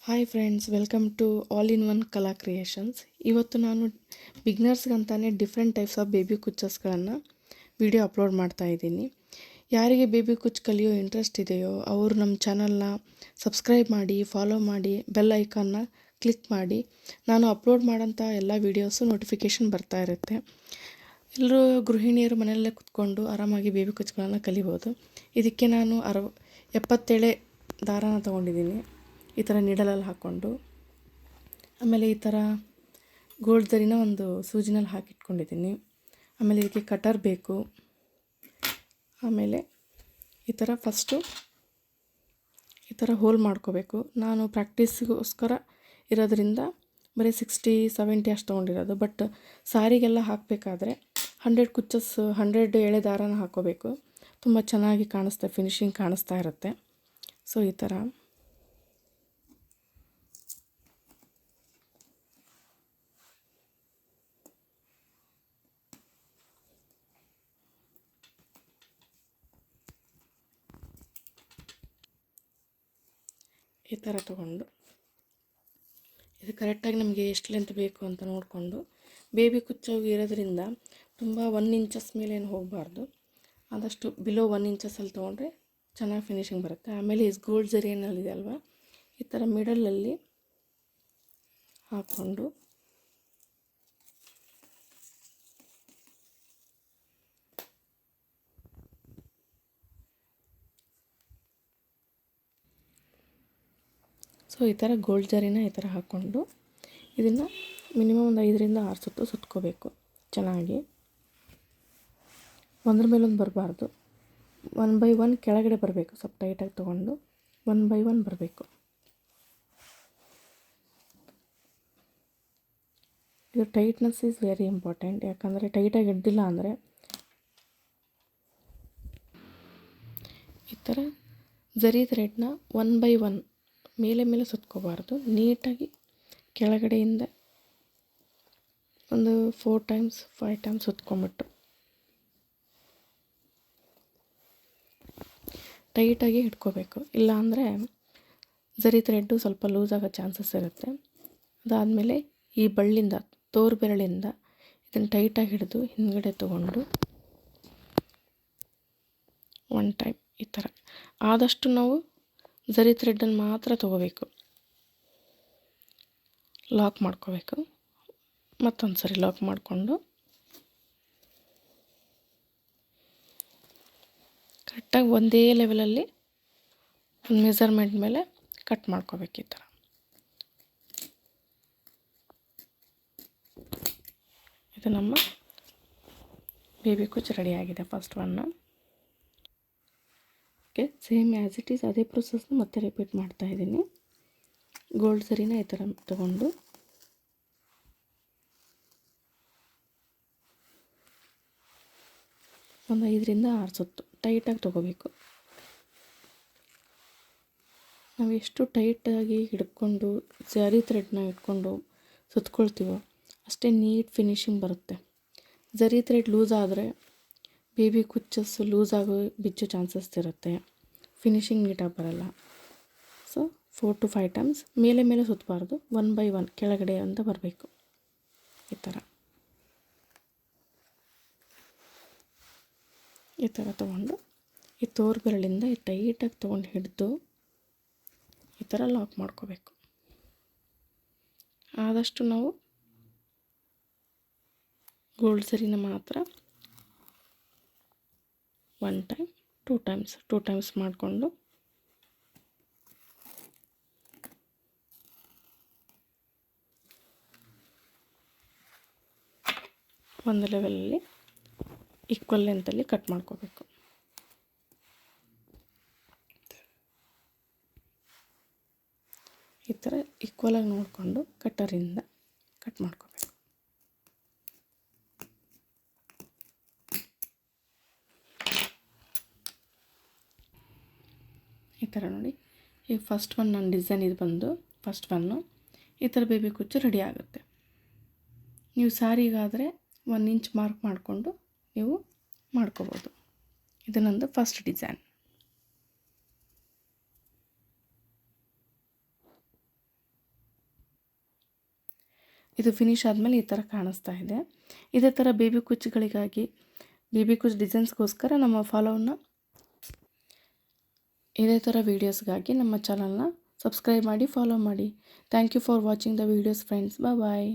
Hi friends, welcome to all in one Kala creations. ಇವತ್ತು ನಾನು ಬಿಗ್ನರ್ಸ್ಗಂತಾನೆ ಡಿಫ್ರೆಂಟ್ ಟೈಪ್ಸ್ ಆಫ್ ಬೇಬಿ ಕುಚ್ಚಸ್ಗಳನ್ನು ವಿಡಿಯೋ ಅಪ್ಲೋಡ್ ಮಾಡ್ತಾ ಇದ್ದೀನಿ. ಯಾರಿಗೆ ಬೇಬಿ ಕುಚ್ ಕಲಿಯೋ ಇಂಟ್ರೆಸ್ಟ್ ಇದೆಯೋ ಅವರು ನಮ್ಮ ಚಾನಲ್ನ ಸಬ್ಸ್ಕ್ರೈಬ್ ಮಾಡಿ, ಫಾಲೋ ಮಾಡಿ, ಬೆಲ್ ಐಕಾನ್ನ ಕ್ಲಿಕ್ ಮಾಡಿ. ನಾನು ಅಪ್ಲೋಡ್ ಮಾಡೋಂಥ ಎಲ್ಲ ವೀಡಿಯೋಸು ನೋಟಿಫಿಕೇಷನ್ ಬರ್ತಾ ಇರುತ್ತೆ. ಎಲ್ಲರೂ ಗೃಹಿಣಿಯರು ಮನೆಯಲ್ಲೇ ಕೂತ್ಕೊಂಡು ಆರಾಮಾಗಿ ಬೇಬಿ ಕುಚ್ಗಳನ್ನು ಕಲಿಬೋದು. ಇದಕ್ಕೆ ನಾನು 77 ದಾರಾನ ತೊಗೊಂಡಿದ್ದೀನಿ, ಈ ಥರ ನೀಡಲಲ್ಲಿ ಹಾಕ್ಕೊಂಡು. ಆಮೇಲೆ ಈ ಥರ ಗೋಲ್ಡ್ ಜರಿನ ಒಂದು ಸೂಜಿನಲ್ಲಿ ಹಾಕಿಟ್ಕೊಂಡಿದ್ದೀನಿ. ಆಮೇಲೆ ಇದಕ್ಕೆ ಕಟರ್ ಬೇಕು. ಆಮೇಲೆ ಈ ಥರ ಫಸ್ಟು ಈ ಥರ ಹೋಲ್ ಮಾಡ್ಕೋಬೇಕು. ನಾನು ಪ್ರಾಕ್ಟೀಸ್ಗೋಸ್ಕರ ಇರೋದ್ರಿಂದ ಬರೀ 60-70 ಅಷ್ಟು ತೊಗೊಂಡಿರೋದು. ಬಟ್ ಸಾರಿಗೆಲ್ಲ ಹಾಕಬೇಕಾದ್ರೆ 100 ಎಳೆ ದಾರಾನ ಹಾಕ್ಕೋಬೇಕು. ತುಂಬ ಚೆನ್ನಾಗಿ ಕಾಣಿಸ್ತಾ, ಫಿನಿಶಿಂಗ್ ಕಾಣಿಸ್ತಾ ಇರುತ್ತೆ. ಸೊ ಈ ಥರ ತೊಗೊಂಡು ಇದು ಕರೆಕ್ಟಾಗಿ ನಮಗೆ ಎಷ್ಟು ಲೆಂತ್ ಬೇಕು ಅಂತ ನೋಡಿಕೊಂಡು, ಬೇಬಿ ಕುಚ್ಚು ಇರೋದ್ರಿಂದ ತುಂಬ 1 ಇಂಚಸ್ ಮೇಲೆ ಏನು ಹೋಗಬಾರ್ದು. ಆದಷ್ಟು ಬಿಲೋ 1 ಇಂಚಸಲ್ಲಿ ತೊಗೊಂಡ್ರೆ ಚೆನ್ನಾಗಿ ಫಿನಿಶಿಂಗ್ ಬರುತ್ತೆ. ಆಮೇಲೆ ಈ ಗೋಲ್ಡ್ ಜರಿ ಏನಿದೆ ಅಲ್ವಾ, ಈ ಥರ ಮಿಡಲಲ್ಲಿ ಹಾಕ್ಕೊಂಡು ಸೊ ಈ ಥರ ಗೋಲ್ಡ್ ಜರಿನ ಈ ಥರ ಹಾಕ್ಕೊಂಡು ಇದನ್ನು ಮಿನಿಮಮ್ ಒಂದು 5-6 ಸುತ್ತು ಸುತ್ಕೋಬೇಕು ಚೆನ್ನಾಗಿ. ಒಂದ್ರ ಮೇಲೊಂದು ಬರಬಾರ್ದು, 1 by 1 ಕೆಳಗಡೆ ಬರಬೇಕು. ಸ್ವಲ್ಪ ಟೈಟಾಗಿ ತೊಗೊಂಡು 1 by 1 ಬರಬೇಕು. ಇದು ಟೈಟ್ನೆಸ್ ಈಸ್ ವೆರಿ ಇಂಪಾರ್ಟೆಂಟ್. ಯಾಕಂದರೆ ಟೈಟಾಗಿ ಹಿಡ್ದಿಲ್ಲ ಅಂದರೆ ಈ ಥರ ಜರಿ ಥ್ರೆಡ್ನ 1 by 1 ಮೇಲೆ ಸುತ್ಕೋಬಾರ್ದು. ನೀಟಾಗಿ ಕೆಳಗಡೆಯಿಂದ ಒಂದು 4-5 ಟೈಮ್ಸ್ ಸುತ್ಕೊಂಬಿಟ್ಟು ಟೈಟಾಗಿ ಹಿಡ್ಕೋಬೇಕು. ಇಲ್ಲಾಂದರೆ ಜರಿ ಥ್ರೆಡ್ಡು ಸ್ವಲ್ಪ ಲೂಸ್ ಆಗೋ ಚಾನ್ಸಸ್ ಇರುತ್ತೆ. ಅದಾದಮೇಲೆ ಈ ಬಳ್ಳಿಂದ, ತೋರು ಬೆರಳಿಂದ ಇದನ್ನು ಟೈಟಾಗಿ ಹಿಡಿದು ಹಿಂದ್ಗಡೆ ತೊಗೊಂಡು 1 ಟೈಮ್ ಈ ಥರ. ಆದಷ್ಟು ನಾವು ಜರಿ ಥ್ರೆಡ್ಡನ್ನು ಮಾತ್ರ ತೊಗೋಬೇಕು, ಲಾಕ್ ಮಾಡ್ಕೋಬೇಕು. ಮತ್ತೊಂದು ಸರಿ ಲಾಕ್ ಮಾಡಿಕೊಂಡು ಕರೆಕ್ಟಾಗಿ ಒಂದೇ ಲೆವೆಲಲ್ಲಿ ಒಂದು ಮೆಜರ್ಮೆಂಟ್ ಮೇಲೆ ಕಟ್ ಮಾಡ್ಕೋಬೇಕು. ಈ ಥರ ಇದು ನಮ್ಮ ಬೇಬಿ ಕುಚ್ ರೆಡಿಯಾಗಿದೆ. First one okay, same as it is ಅದೇ ಪ್ರೊಸೆಸ್ನ ಮತ್ತೆ ರಿಪೀಟ್ ಮಾಡ್ತಾಯಿದ್ದೀನಿ. ಗೋಲ್ಡ್ ಸರಿನ ಈ ಥರ ತೊಗೊಂಡು ಒಂದು 5-6 ಸುತ್ತು ಟೈಟಾಗಿ ತೊಗೋಬೇಕು. ನಾವು ಎಷ್ಟು ಟೈಟಾಗಿ ಹಿಡ್ಕೊಂಡು ಜರಿ ಥ್ರೆಡ್ನ ಇಟ್ಕೊಂಡು ಸುತ್ಕೊಳ್ತೀವೋ ಅಷ್ಟೇ ನೀಟ್ ಫಿನಿಶಿಂಗ್ ಬರುತ್ತೆ. ಜರಿ ಥ್ರೆಡ್ ಲೂಸ್ ಆದರೆ ಬೇಬಿ ಕುಚ್ಚಸ್ ಲೂಸ್ ಆಗೋ ಬಿಚ್ಚೋ ಚಾನ್ಸಸ್ ಇರುತ್ತೆ, ಫಿನಿಶಿಂಗ್ ನೀಟಾಗಿ ಬರಲ್ಲ. ಸೊ 4-5 ಟೈಮ್ಸ್ ಮೇಲೆ ಸುತ್ತಬಾರ್ದು, 1 by 1 ಕೆಳಗಡೆ ಅಂತ ಬರಬೇಕು. ಈ ಥರ ತೊಗೊಂಡು ಈ ತೋರು ಬೆರಳಿಂದ ಟೈಟಾಗಿ ತೊಗೊಂಡು ಹಿಡಿದು ಈ ಥರ ಲಾಕ್ ಮಾಡ್ಕೋಬೇಕು. ಆದಷ್ಟು ನಾವು ಗೋಲ್ಡ್ ಸರಿನ ಮಾತ್ರ 1 ಟೈಮ್ 2 ಟೈಮ್ಸ್ ಮಾಡಿಕೊಂಡು ಒಂದು ಲೆವೆಲಲ್ಲಿ ಈಕ್ವಲ್ ಲೆಂತಲ್ಲಿ ಕಟ್ ಮಾಡ್ಕೋಬೇಕು. ಈ ಥರ ಈಕ್ವಲಾಗಿ ನೋಡಿಕೊಂಡು ಕಟ್ಟರಿಂದ ಕಟ್ ಮಾಡ್ಕೋಬೇಕು. ಈ ಥರ ನೋಡಿ, ಈಗ ಫಸ್ಟ್ ಒನ್ ನನ್ನ ಡಿಸೈನ್ ಇದು ಬಂದು ಫಸ್ಟ್ ಒನ್ನು ಈ ಥರ ಬೇಬಿ ಕುಚ್ಚು ರೆಡಿ ಆಗುತ್ತೆ. ನೀವು ಸ್ಯಾರಿಗಾದರೆ 1 ಇಂಚ್ ಮಾರ್ಕ್ ಮಾಡಿಕೊಂಡು ನೀವು ಮಾಡ್ಕೋಬೋದು. ಇದು ನಂದು ಫಸ್ಟ್ ಡಿಸೈನ್. ಇದು ಫಿನಿಶ್ ಆದಮೇಲೆ ಈ ಥರ ಕಾಣಿಸ್ತಾ ಇದೆ. ಇದೇ ಥರ ಬೇಬಿ ಕುಚ್ಚುಗಳಿಗಾಗಿ ಬೇಬಿ ಕುಚ್ಚು ಡಿಸೈನ್ಸ್ಗೋಸ್ಕರ ನಮ್ಮ ಫಾಲೋವನ್ನು ಇದೇ ಥರ ವೀಡಿಯೋಸ್ಗಾಗಿ ನಮ್ಮ ಚಾನಲ್ನ ಸಬ್ಸ್ಕ್ರೈಬ್ ಮಾಡಿ ಫಾಲೋ ಮಾಡಿ. Thank you for watching the videos friends. Bye.